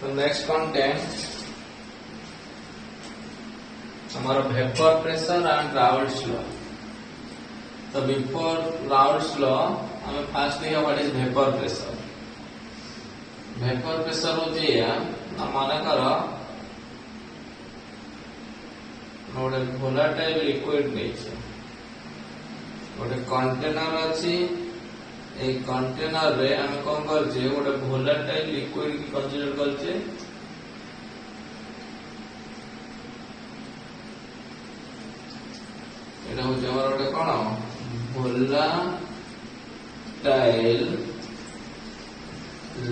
तो next content हमारा vapour pressure and Raoult's law. तो बिफोर राउल्ट्स लॉ हमें फास्ट देखा what is vapour pressure. Vapour pressure होची या माने करा गोटे भोलाटाइल लिक्विड नहीं गोटे कंटेनर अच्छी ए कंटेनर रे हम कौन करछे गोटे भोलाटाइल लिक्विड की कंसीडर करछे एटा हो हमर गोटे कोन volatile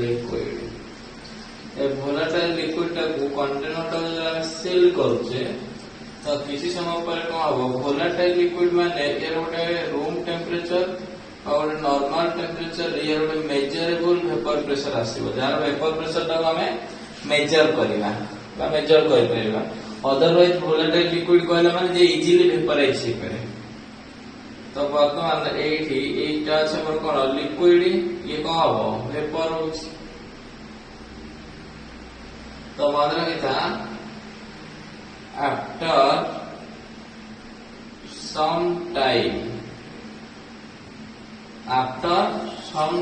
liquid a volatile liquid टा को कंटेनर टा जो हम सील करछे तो किसी समय पर कौन हम भोलाटाइल लिक्विड माने यार गोटे रूम टेम्परेचर और नॉर्मल टेम्परेचर ये गोटे मेजरेबल वेपर प्रेशर आसीबो जार वेपर प्रेशर ता हमें मेजर करबा बा मेजर कर परबा। अदरवाइज भोलाटाइल लिक्विड कहला माने जे इजीली वेपराइज हे करे। तो वर्तमान एठी एटा छै हमर कोन लिक्विड ये कोन हबो वेपर होछ। तो माने किता after some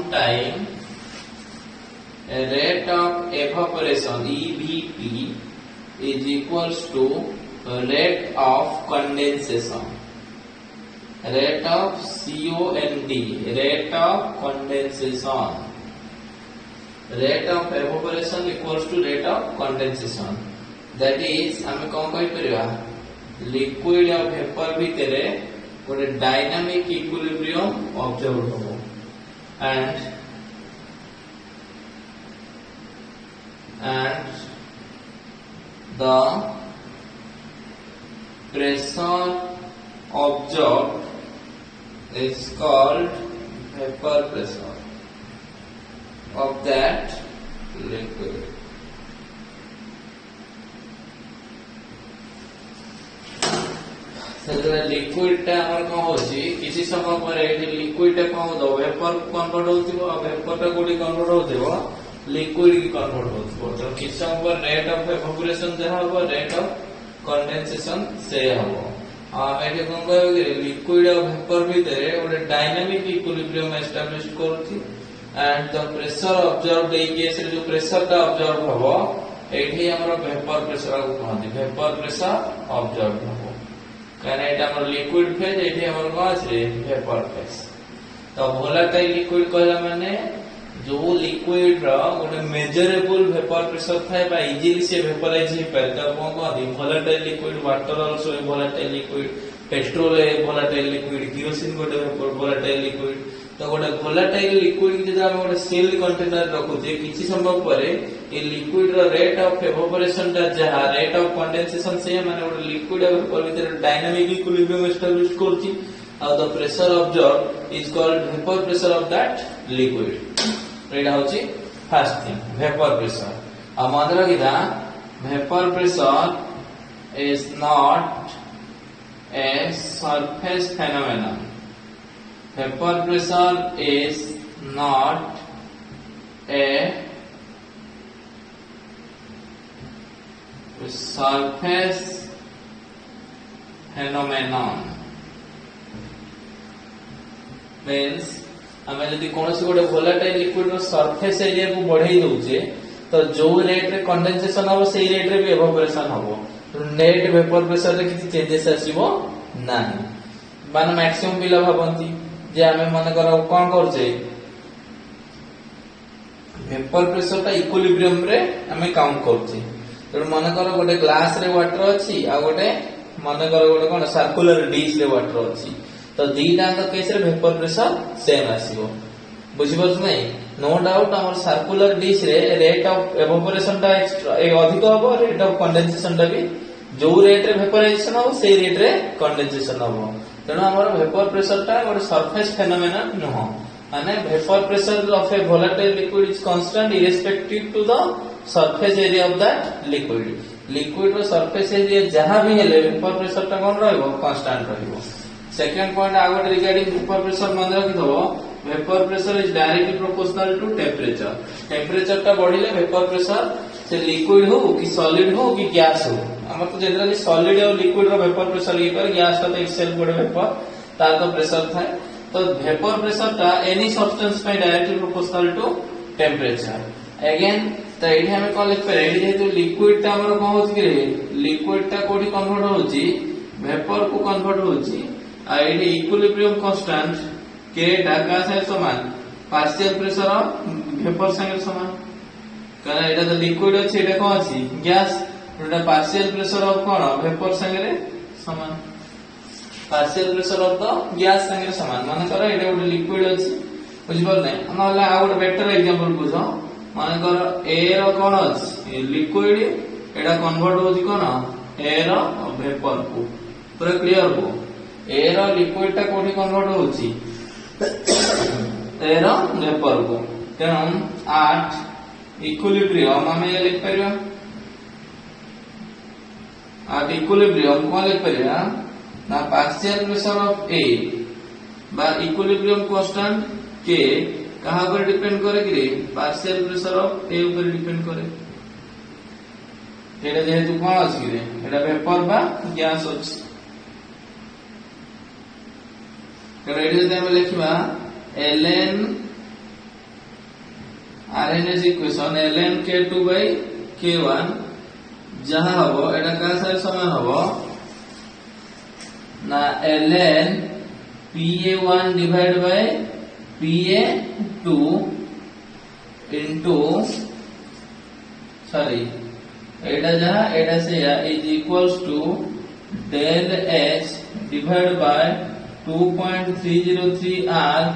time a rate of evaporation EVP is equals to rate of condensation rate of COND rate of condensation rate of evaporation equals to rate of condensation that is हम कौन कहि परिबा liquid और vapour भितरे गोटे dynamic equilibrium observe हो and the pressure observed is called vapor pressure of that liquid। Liquid टा हमर कोन होची किसी समय पर ए लिक्विड टा कोन हो वेपर कन्वर्ट होतिबो और वेपर टा कोडी कन्वर्ट होतिबो लिक्विड की कन्वर्ट होतिबो। तो किसी समय पर रेट ऑफ इवेपोरेशन जहा हो रेट ऑफ कंडेंसेशन से हो आ एटे कोन कहबो कि लिक्विड और वेपर भीतर ओटे डायनामिक इक्विलिब्रियम एस्टैब्लिश करछि and the pressure observed A case रे जो प्रेशर टा ऑब्जर्व होबो एठी हमर वेपर प्रेशर को कहନ୍ତି वेपर प्रेशर ऑब्जर्व हो कारण एटा हमर लिक्विड फेज एठी हमर कोन छै वेपर फेज। तो भोलाटाइल लिक्विड कहला माने जो लिक्विड रो गोटे मेजरेबल वेपर प्रेशर थाए बा इजीली से वेपराइज हे पारे त कोन कहନ୍ତି volatile liquid water also a volatile liquid petrol a volatile liquid kerosene गोटे भोलाटाइल लिक्विड। तो गोटे भोलाटाइल लिक्विड की जब हम गोटे सील्ड कंटेनर रखुचे किछि समय पर ए लिक्विड रो रेट ऑफ इवेपोरेशन ता जहा रेट ऑफ कंडेंसेशन से माने गोटे लिक्विड और वेपर भीतर डायनामिक इक्विलिब्रियम एस्टैब्लिश करछि और the pressure observed is called vapour pressure of that liquid. एटा होछि फर्स्ट थिंग वेपर प्रेशर। अब मान रखिदा vapour pressure is not a surface phenomenon vapor pressure is not a surface phenomenon means हमें यदि कौन सी गोटे वोलेटाइल लिक्विड रो सरफेस एरिया को बढ़ाई दउचे तो जो रेट रे कंडेंसेशन हो सही रेट रे भी इवेपोरेशन हो तो नेट वेपर प्रेशर रे किछि चेंजेस आसीबो नाही मान मैक्सिमम बिला भाबंती जे हमें मन करा कोन करछे वेपर प्रेशर ता इक्विलिब्रियम रे हमें काउंट करछे। तो मन करा गोटे ग्लास रे वाटर अछि आ गोटे मन करा गोटे कोन सर्कुलर डिश रे वाटर अछि तो दीटा का केस रे वेपर प्रेशर सेम आसीबो बुझि परछ नै नो डाउट हमर सर्कुलर डिश रे रेट ऑफ इवेपोरेशन ता एक्स्ट्रा अधिक होबो रेट ऑफ कंडेंसेशन ता भी जो रेट रे वेपराइजेशन हो से रेट रे कंडेंसेशन हो तेणु हमर वेपर प्रेशर ता गोटे सरफेस फेनोमेनन न हो माने vapour pressure of a volatile liquid is constant irrespective to the surface area of that liquid रो सरफेस एरिया जहां भी हेले वेपर प्रेशर ता कोन रहइबो कांस्टेंट रहइबो second point out regarding vapour pressure मन रखिथबो vapour pressure is directly proportional to temperature temperature टा बढ़िले वेपर प्रेशर से लिक्विड हो कि सॉलिड हो कि गैस हो हम तो जनरली सॉलिड और लिक्विड रो वेपर प्रेशर ये पर गैस का तो एक्सेल कोड वेपर तार तो प्रेशर थाए तो वेपर प्रेशर टा एनी सब्सटेंस पे directly proportional to temperature again तो एठी हमें कौन लिख पारे एठी जेतु लिक्विड टा हमर कोन होछि रे लिक्विड टा कोठी कन्वर्ट होछि वेपर को कन्वर्ट होछि आ एठी इक्विलिब्रियम कांस्टेंट के ढाका से समान पार्शियल प्रेशर वेपर संगे समान कारण एटा तो लिक्विड अछि एटा कोन अछि gas Etah partial pressure of cone vapour संगे समान partial pressure of the gas संगे समान माने कर एटा गोटे लिक्विड अछि बुझि पर नै हमरा आ गोटे बेटर एग्जांपल बुझो माने कर एयर कोन अछि लिक्विड एटा कन्वर्ट होछि कोन एयर वेपर को पूरा क्लियर हो एयर लिक्विड टा कोठी कन्वर्ट होछि एयर वेपर को तेणु 8 इक्विलिब्रियम हम ये लिख परिबा at equilibrium कोन लिख परिबा ना पार्शियल प्रेशर ऑफ ए बा इक्विलिब्रियम कांस्टेंट के कहां पर डिपेंड करे कि पार्शियल प्रेशर ऑफ ए ऊपर डिपेंड करे एटा जेहेतु कोन अछि रे एटा वेपर बा गैस अछि तो एटा जदि हम लिखिबा ln RNS equation ln k2 by k1 जहां हबो एटा का सारे समान हबो ना ln pa1 divide by pa2 into sorry एटा जहां एटा से या is equals to del h divide by 2.303 r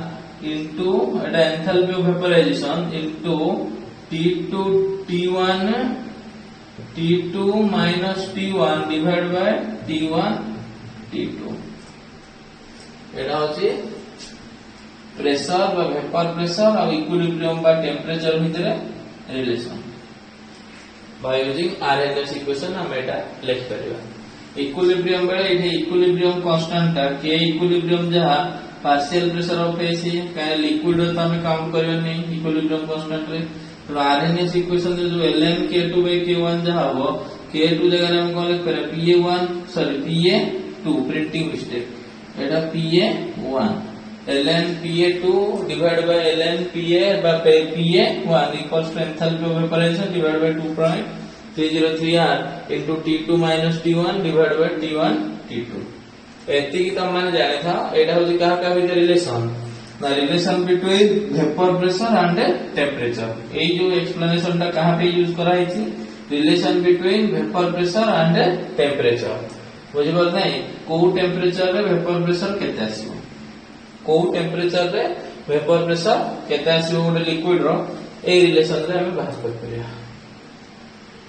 into एटा enthalpy of vaporisation into T2 T1 T2 minus T1 divided by T1 T2 एटा होची प्रेशर बा वेपर प्रेशर और equilibrium बा टेम्परेचर भितरे relation by using RNS equation हम एटा लिख परिबा equilibrium बेले एठी इक्विलिब्रियम कांस्टेंट ता के इक्विलिब्रियम जहा पार्शियल प्रेशर ऑफ एसी काहे लिक्विड तो हमें काउंट करबे नै इक्विलिब्रियम कांस्टेंट रे तो आरएनएस इक्वेशन जो ln k2 by k1 जहा हो k2 जगह हम कोन लिख करे pa1 sorry pa2 printing mistake Etah pa1 ln pa2 divided by ln pa by pa1 equals to enthalpy of evaporation divided by 2.303 r into t2 minus t1 divided by t1 t2 एति की तुम माने जाने था एटा होची कहा का with relation ना relation between vapour pressure and temperature ए जो एक्सप्लेनेशन ता कहां पे यूज करा हिची relation between vapour pressure and temperature बुझि बोल नै को टेम्परेचर रे वेपर प्रेशर केते आसीबो को टेम्परेचर रे वेपर प्रेशर केते आसीबो गोटे लिक्विड रो ए रिलेशन रे हम बात कर परिया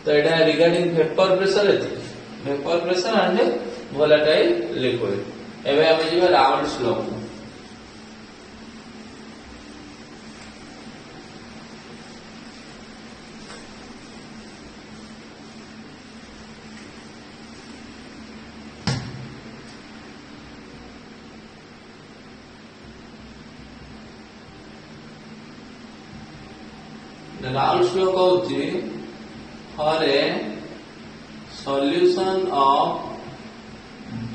तो एटा रिगार्डिंग वेपर प्रेशर एति vapour pressure and volatile liquid एबे हम जिबा राउंड्स लॉ राउंड्स लॉ कहउची for a solution of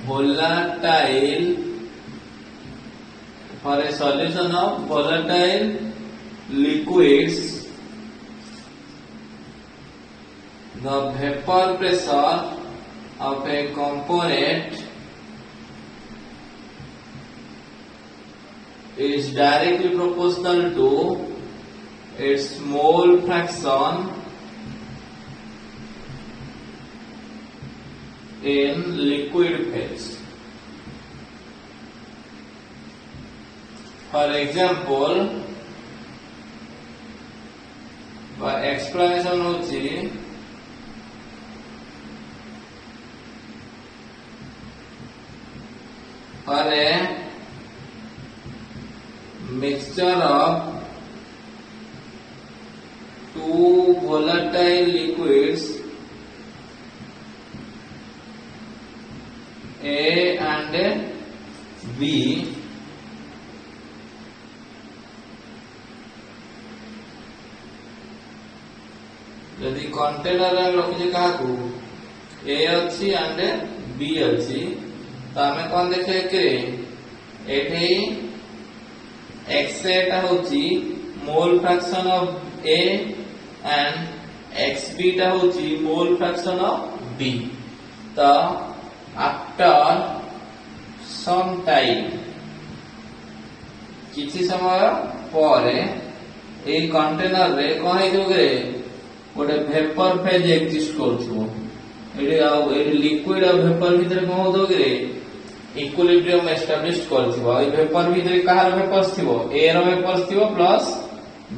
volatile for a solution of volatile liquids the vapor pressure of a component is directly proportional to its mole fraction in liquid phase. For example, by explanation होची for a mixture of two volatile liquids A and B यदि container रखुचे क्या ए अच्छी and B अच्छी तो आम कौन देखे एठे एक्स एटा होची mole fraction of A and X B टा होची मोल फ्रैक्शन ऑफ बी तो आफ्टर सम टाइम किसी समय पर ए कंटेनर रे कौन है गोटे भेपर फेज एक्जिस्ट करथुवो एडी लिक्विड और भेपर भीतर कौन होतो कि इक्विलिब्रियम एस्टैब्लिश करथिवो ए भेपर भीतर कहार भेपर्स थिवो ए रो भेपर्स थिवो प्लस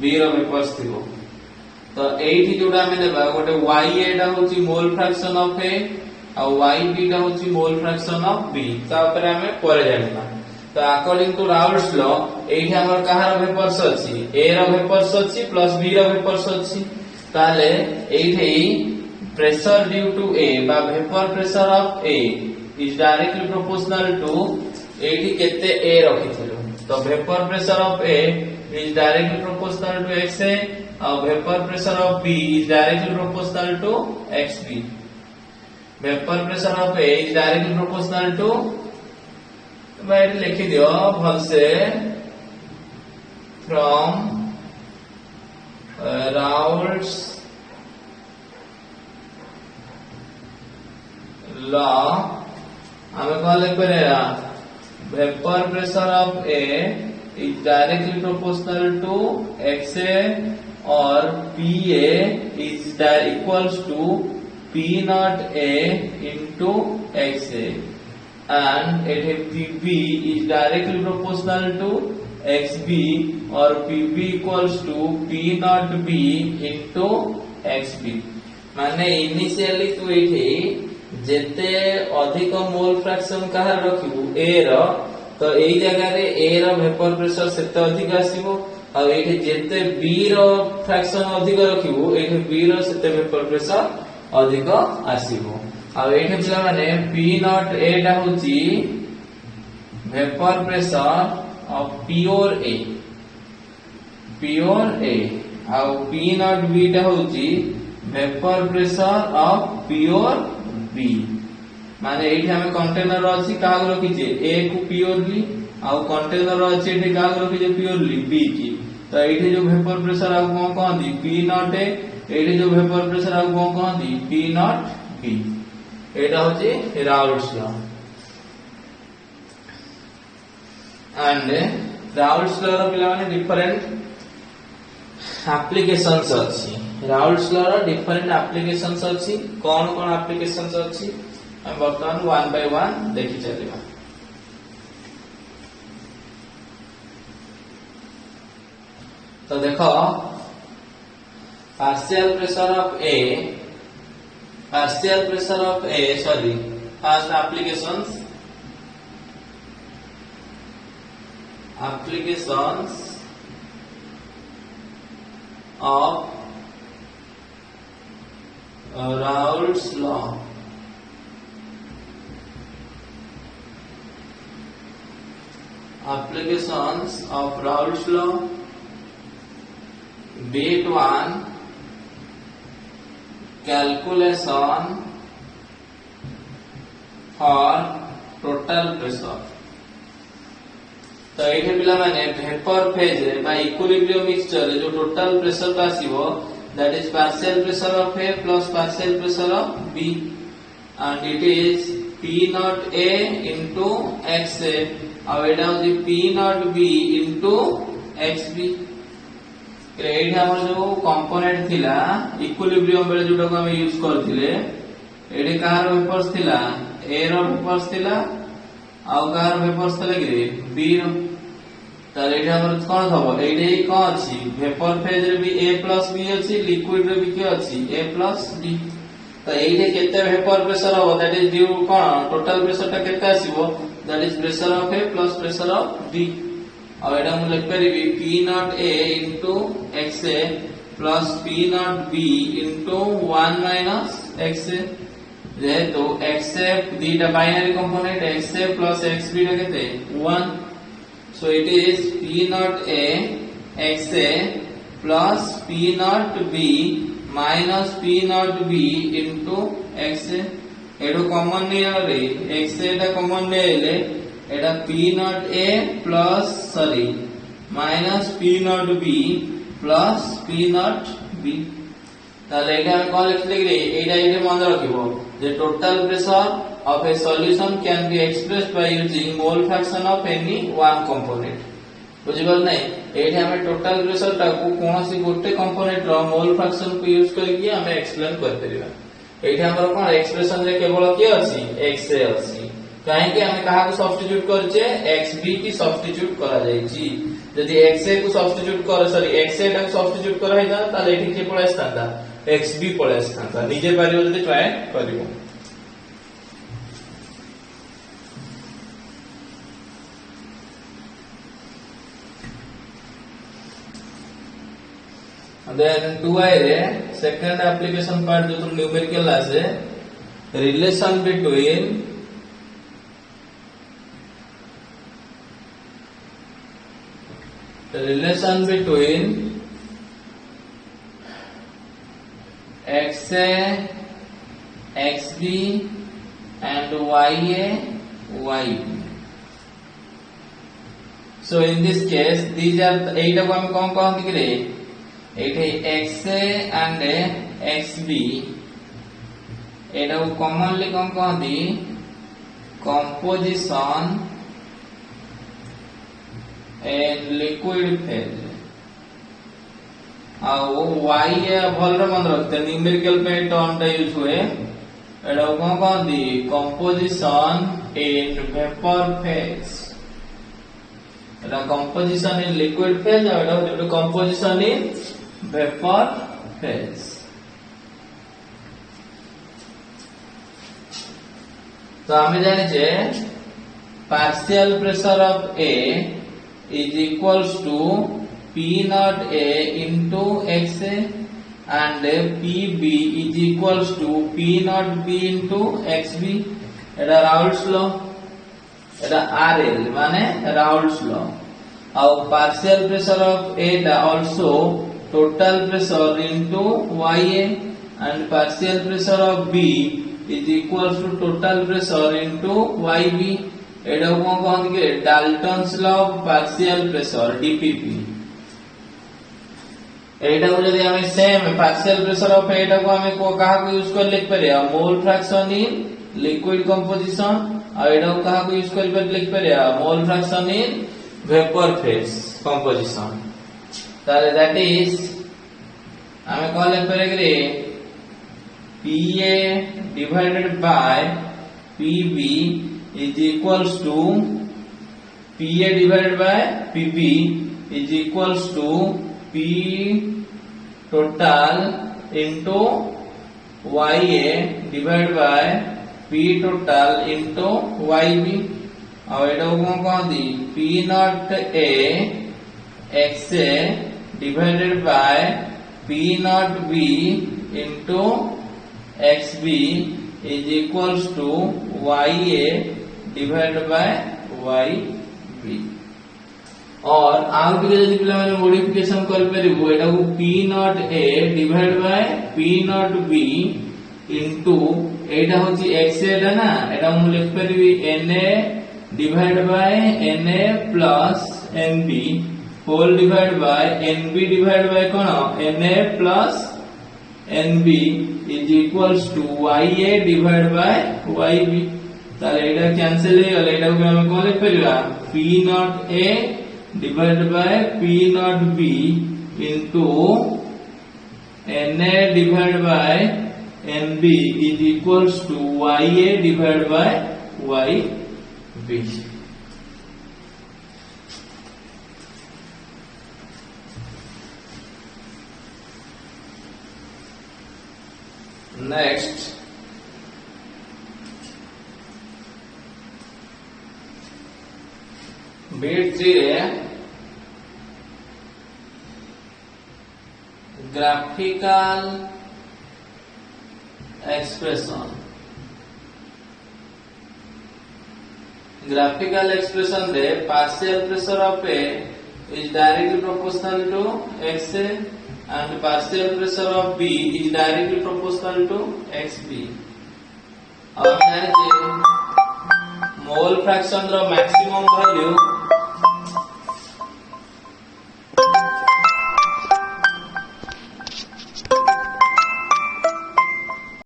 बी रो भेपर्स थिवो तो एठी जोडा हम देबा गोटे y एटा होची मोल फ्रैक्शन ऑफ ए और y b टा होची मोल फ्रैक्शन ऑफ b तापर हमें परे जानिबा तो अकॉर्डिंग टू राउल्स लॉ एठी हमर कहार भेपर्स अछि ए रो भेपर्स अछि प्लस बी रो भेपर्स अछि ताले एठी प्रेशर ड्यू टू ए बा vapour pressure of A is directly proportional to एठी केते ए रखिथिलो तो vapour pressure of A is directly proportional to x A और vapour pressure of B is directly proportional to x B vapour pressure of A is directly proportional to भाई लिखि दियो भल से फ्रॉम Raoult's law हमें कौन लिख पड़ेगा vapour pressure of A is directly proportional to x A और P A is equals to P not A into x A and at P B is directly proportional to XB और PB equals to P not B into XB माने initially तू एठी जेते अधिक mole fraction कहा रखिबू A रो तो एई जगह रे A रो वेपर प्रेशर सेते अधिक आसीबो और एठी जेते B रो फ्रैक्शन अधिक रखिबू एठी B रो सेते वेपर प्रेशर अधिक आसीबो और एठी पिला माने P not A टा होची vapour pressure of pure A और P not B टा होची vapour pressure of pure B माने एठी हमें कंटेनर अछि काग रखिचे A को प्योरली और कंटेनर अछि एठी काग रखिचे प्योरली B की तो एठी जो वेपर प्रेशर आ कोन कहंदी P not A एठी जो वेपर प्रेशर आ कोन कहंदी P not B एटा होची Raoult's law and Raoult's law रो पिला माने डिफरेंट एप्लीकेशंस अछि Raoult's law रो डिफरेंट एप्लीकेशंस अछि कोन कोन एप्लीकेशंस अछि हम वर्तमान वन बाय वन देखि चलिबा तो देखो partial pressure of A sorry first applications of Raoult's law bit 1 calculation for total pressure तो एठे पिला माने वेपर फेज रे बा इक्विलिब्रियम मिक्सचर रे जो टोटल प्रेशर ता आसीबो that is partial pressure of A plus partial pressure of B and it is P not A into x A और एटा होची P not B into x B एठी हमर जो कंपोनेंट थिला इक्विलिब्रियम बेले जोटा को हम यूज करथिले एठी कार वेपर्स थिला A रो वेपर्स थिला आउ कार वेपर्स थिला कि B रो ताले एठी हमर कोन थबो एठी कोन अछि वेपर फेज रे भी A plus B अछि लिक्विड रे भी के अछि A plus B तो एठी केते वेपर प्रेशर हो दैट इज ड्यू कोन टोटल प्रेशर ता केते आसीबो that is pressure of A plus pressure of B और एटा हम लिख परिबी P not A into XA plus P not B into 1 minus XA जेहेतु x a दीटा binary component x a plus x b टा केते 1 so it is p not a x a plus p not b minus p not b into x a एडो common नहीं आरे x a टा common लेले एटा p not a plus sorry minus p not b plus p not b ताले एटा हम कौन लिखले एटा इने मन रखिबो the total pressure of a solution can be expressed by using mole fraction of any one component बुझिबल नै एठी हमें टोटल प्रेशर टा को कोनोसी गोटे कंपोनेंट रो मोल फ्रैक्शन को यूज करके हमें एक्सप्लेन कर परिबा एठी हमर कोन एक्सप्रेशन रे केवल के अछि x a अछि काहे कि हमें कहा को सब्स्टिट्यूट करछे xb की सब्स्टिट्यूट करा जाईची यदि x a को सब्स्टिट्यूट कर सॉरी x a टा को सब्स्टिट्यूट करा हैता ताले एठी के पळे आस्तांता xb पळे आस्तांता निजे पारिबो जदि ट्राई करिवो then 2i रे second application part जो numerical आसे relation between xa xb and ya yb so in this case these are एटा को हम कोन कहंती कि रे एठे xa and xb एटा को कॉमनली कोन कहंती कंपोजिशन एंड लिक्विड फेज आ ya भलर मन रखते न्यूमेरिकल पे टर्म टा यूज हुए एटा को कोन कहंती composition and vapour phase Etah composition in liquid phase और एटा कंपोजिशन इन वेपर फेज तो हमें जाने छे partial pressure of A is equals to P naught A into XA and PB is equals to P naught B into XB Etah Raoult's law Etah RL माने Raoult's law और partial pressure of A टा also total pressure into Ya and partial pressure of B is equals to total pressure into Yb एडा को कहन के Dalton's law of partial pressure DPP एडा को यदि हमें सेम पार्शियल प्रेशर ऑफ एडा को हमें को कहा को यूज कर लिख परिया mole fraction in liquid composition और एडा को कहा को यूज कर लिख परिया mole fraction in vapour phase composition ताले दैट इज हमें कॉल लिख परिया PA divided by PB is equals to PA divided by PB is equals to P total into YA divided by P total into YB और एटा को कहंदी P not A XA divided by P not B into XB is equals to YA divided by YB और आउ के यदि पिला माने modification कर परिबो एटा को P not A divided by P not B into एटा होची XA दा ना एटा हम लिख परिबी NA divided by NA plus NB whole divided by NB divided by cone NA plus NB is equals to YA divided by YB ताले एटा cancel हे गले एटा को हम कोन लिख परिबा P not A divided by P not B into NA divided by NB is equals to YA divided by YB next bit 3 रे graphical expression graphical expression de partial pressure of A is directly proportional to XA and partial pressure of B is directly proportional to XB. अब mole fraction रो maximum value